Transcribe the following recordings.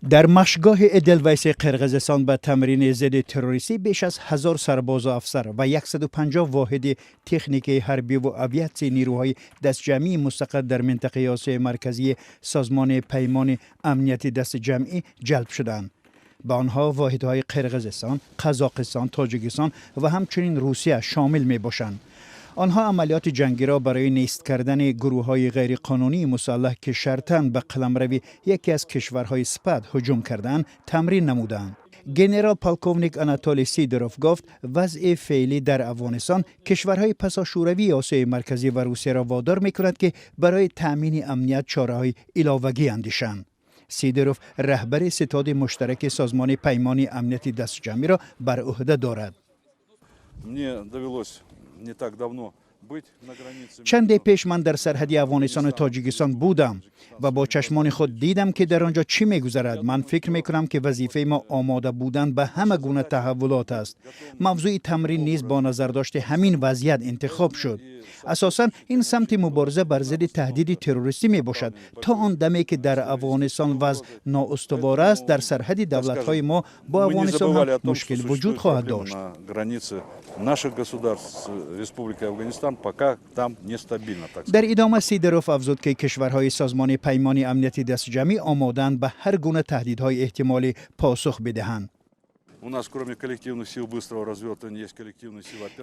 در مشگاه ایدلویس قرقیزستان به تمرین ضد تروریستی بیش از 1000 سرباز و افسر و 150 واحد تکنیکی حربی و آویاسیون نیروهای دست جمعی مستقر در منطقه آسیای مرکزی سازمان پیمان امنیتی دست جمعی جلب شدند. به آنها واحدهای قرقیزستان، قزاقستان، تاجیکستان و همچنین روسیه شامل می باشند. آنها عملیات جنگی را برای نیست کردن گروه‌های غیرقانونی مسلح که شرطاً به قلمروی یکی از کشورهای سپد هجوم کردند تمرین نمودند. گنرال پالکوونیک آناتولی سیدروف گفت وضع فعلی در افغانستان کشورهای پساشوروی آسیای مرکزی و روسیه را وادار می‌کند که برای تأمین امنیت چاره‌های علاوه‌ای اندیشند. سیدروف رهبر ستاد مشترک سازمان پیمان امنیتی دست جمعی را بر عهده دارد. چند پیش من در سرحد افغانستان و تاجیکستان بودم و با چشمان خود دیدم که در آنجا چی می‌گذرد. من فکر می‌کنم که وظیفه ما آماده بودن به همه گونه تحولات است. موضوع تمرین نیز با نظرداشت همین وضعیت انتخاب شد. اساساً این سمت مبارزه بر ضد تهدید تروریستی میباشد. تا آن دمی که در افغانستان وضع نااستوار است، در سرحد دولت‌های ما با افغانستان هم مشکل وجود خواهد داشت. در ادامه سیدروف افزود که کشورهای سازمان پیمان امنیتی دست جمعی آماده‌اند به هر گونه تهدیدهای احتمالی پاسخ بدهند.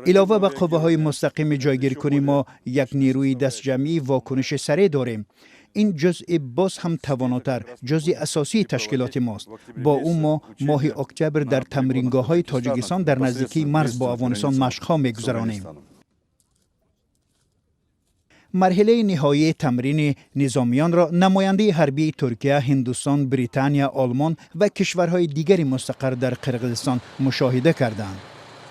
علاوه به قوه‌های مستقیم جایگیری کنی ما یک نیروی دست جمعی واکنش سریع داریم. این جزء باز هم تواناتر جزء اساسی تشکیلات ماست. با او ما ماه اکتبر در تمرینگاه‌های تاجیکستان در نزدیکی مرز با افغانستان مشق‌ها می‌گذرانیم. مرحله نهایی تمرین نظامیان را نماینده حربی ترکیه، هندوستان، بریتانیا، آلمان و کشورهای دیگری مستقر در قرقیزستان مشاهده کردند.